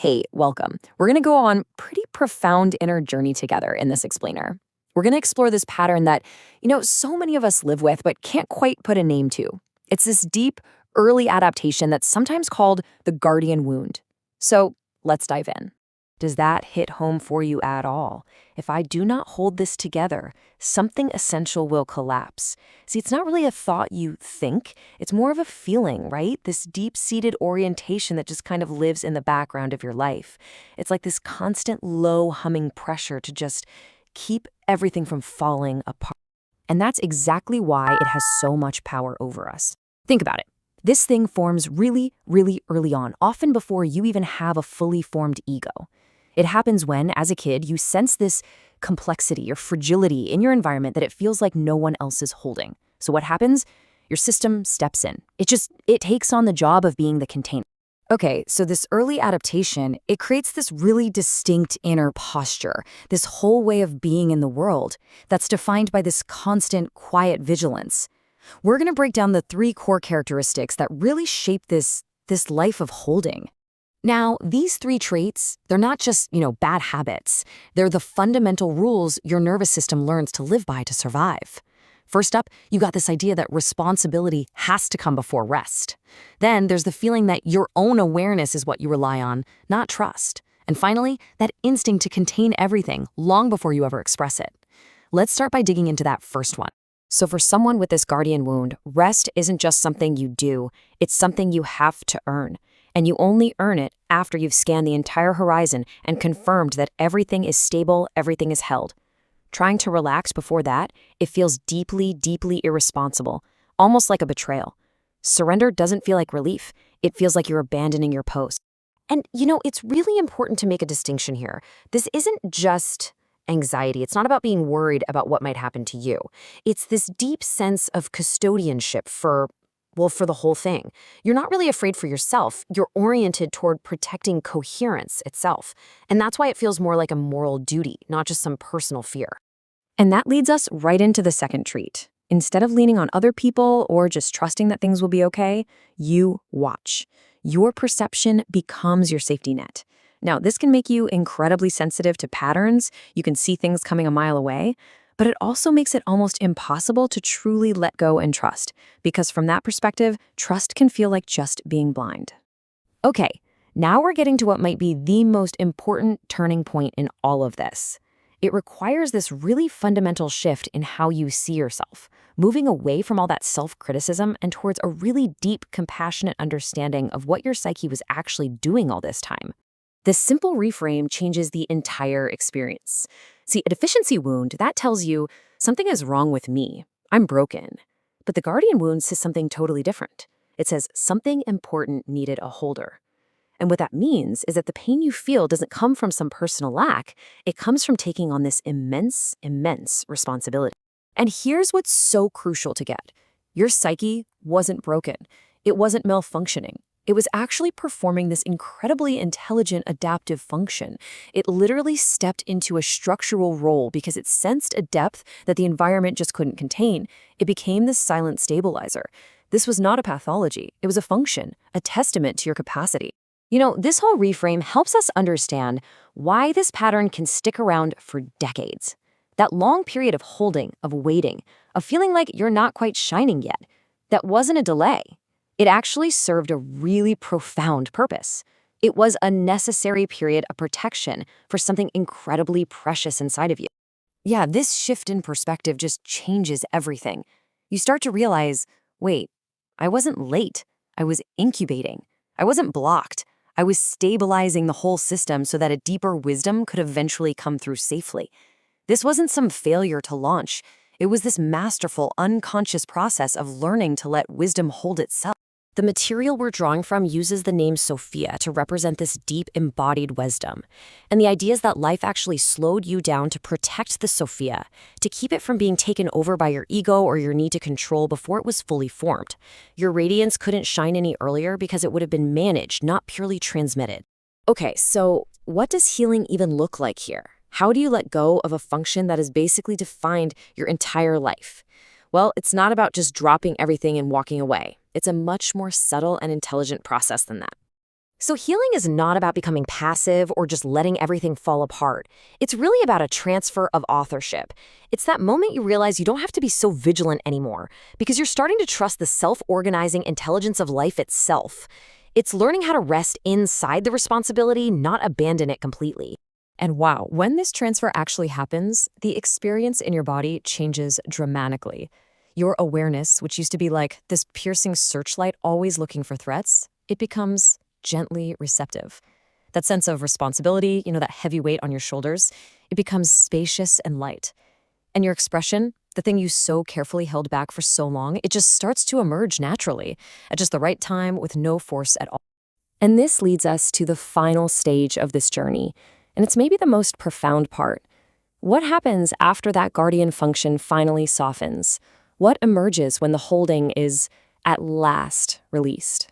Hey, welcome. We're going to go on pretty profound inner journey together in this explainer. We're going to explore this pattern that, so many of us live with but can't quite put a name to. It's this deep, early adaptation that's sometimes called the guardian wound. So let's dive in. Does that hit home for you at all? If I do not hold this together, something essential will collapse. See, it's not really a thought you think, it's more of a feeling, right? This deep-seated orientation that just kind of lives in the background of your life. It's like this constant low humming pressure to just keep everything from falling apart. And that's exactly why it has so much power over us. Think about it. This thing forms really, really early on, often before you even have a fully formed ego. It happens when, as a kid, you sense this complexity or fragility in your environment that it feels like no one else is holding. So what happens? Your system steps in. It takes on the job of being the container. Okay, so this early adaptation, it creates this really distinct inner posture, this whole way of being in the world that's defined by this constant, quiet vigilance. We're going to break down the 3 core characteristics that really shape this life of holding. Now, these 3 traits, they're not just, bad habits. They're the fundamental rules your nervous system learns to live by to survive. First up, you got this idea that responsibility has to come before rest. Then there's the feeling that your own awareness is what you rely on, not trust. And finally, that instinct to contain everything long before you ever express it. Let's start by digging into that first one. So for someone with this guardian wound, rest isn't just something you do, it's something you have to earn. And you only earn it after you've scanned the entire horizon and confirmed that everything is stable, everything is held. Trying to relax before that, it feels deeply, deeply irresponsible, almost like a betrayal. Surrender doesn't feel like relief. It feels like you're abandoning your post. And, it's really important to make a distinction here. This isn't just anxiety. It's not about being worried about what might happen to you. It's this deep sense of custodianship for the whole thing. You're not really afraid for yourself. You're oriented toward protecting coherence itself. And that's why it feels more like a moral duty, not just some personal fear. And that leads us right into the second treat. Instead of leaning on other people or just trusting that things will be okay, you watch. Your perception becomes your safety net. Now, this can make you incredibly sensitive to patterns. You can see things coming a mile away. But it also makes it almost impossible to truly let go and trust, because from that perspective, trust can feel like just being blind. Okay, now we're getting to what might be the most important turning point in all of this. It requires this really fundamental shift in how you see yourself, moving away from all that self-criticism and towards a really deep, compassionate understanding of what your psyche was actually doing all this time. This simple reframe changes the entire experience. See, a deficiency wound, that tells you something is wrong with me. I'm broken. But the guardian wound says something totally different. It says something important needed a holder. And what that means is that the pain you feel doesn't come from some personal lack. It comes from taking on this immense, immense responsibility. And here's what's so crucial to get. Your psyche wasn't broken. It wasn't malfunctioning. It was actually performing this incredibly intelligent adaptive function. It literally stepped into a structural role because it sensed a depth that the environment just couldn't contain. It became this silent stabilizer. This was not a pathology. It was a function, a testament to your capacity. This whole reframe helps us understand why this pattern can stick around for decades. That long period of holding, of waiting, of feeling like you're not quite shining yet, that wasn't a delay. It actually served a really profound purpose. It was a necessary period of protection for something incredibly precious inside of you. Yeah, this shift in perspective just changes everything. You start to realize, wait, I wasn't late. I was incubating. I wasn't blocked. I was stabilizing the whole system so that a deeper wisdom could eventually come through safely. This wasn't some failure to launch. It was this masterful, unconscious process of learning to let wisdom hold itself. The material we're drawing from uses the name Sophia to represent this deep embodied wisdom. And the idea is that life actually slowed you down to protect the Sophia, to keep it from being taken over by your ego or your need to control before it was fully formed. Your radiance couldn't shine any earlier because it would have been managed, not purely transmitted. Okay, so what does healing even look like here? How do you let go of a function that has basically defined your entire life? Well, it's not about just dropping everything and walking away. It's a much more subtle and intelligent process than that. So healing is not about becoming passive or just letting everything fall apart. It's really about a transfer of authorship. It's that moment you realize you don't have to be so vigilant anymore because you're starting to trust the self-organizing intelligence of life itself. It's learning how to rest inside the responsibility, not abandon it completely. And wow, when this transfer actually happens, the experience in your body changes dramatically. Your awareness, which used to be like this piercing searchlight always looking for threats, it becomes gently receptive. That sense of responsibility, that heavy weight on your shoulders, it becomes spacious and light. And your expression, the thing you so carefully held back for so long, it just starts to emerge naturally, at just the right time with no force at all. And this leads us to the final stage of this journey, and it's maybe the most profound part. What happens after that guardian function finally softens? What emerges when the holding is, at last, released?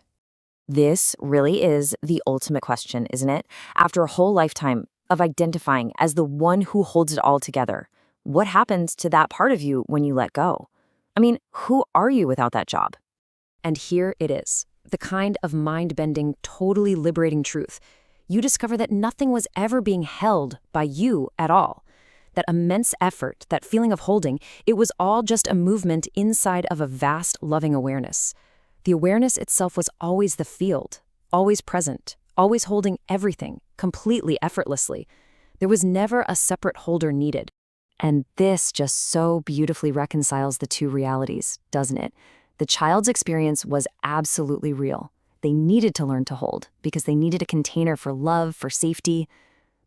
This really is the ultimate question, isn't it? After a whole lifetime of identifying as the one who holds it all together, what happens to that part of you when you let go? I mean, who are you without that job? And here it is, the kind of mind-bending, totally liberating truth. You discover that nothing was ever being held by you at all. That immense effort, that feeling of holding, it was all just a movement inside of a vast, loving awareness. The awareness itself was always the field, always present, always holding everything, completely effortlessly. There was never a separate holder needed. And this just so beautifully reconciles the two realities, doesn't it? The child's experience was absolutely real. They needed to learn to hold because they needed a container for love, for safety.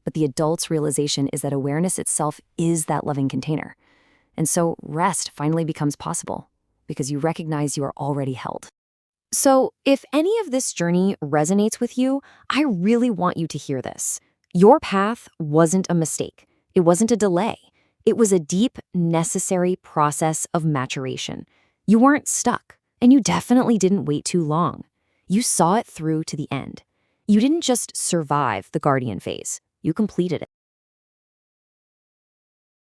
But the adult's realization is that awareness itself is that loving container. And so rest finally becomes possible because you recognize you are already held. So if any of this journey resonates with you, I really want you to hear this. Your path wasn't a mistake. It wasn't a delay. It was a deep, necessary process of maturation. You weren't stuck, and you definitely didn't wait too long. You saw it through to the end. You didn't just survive the guardian phase. You completed it.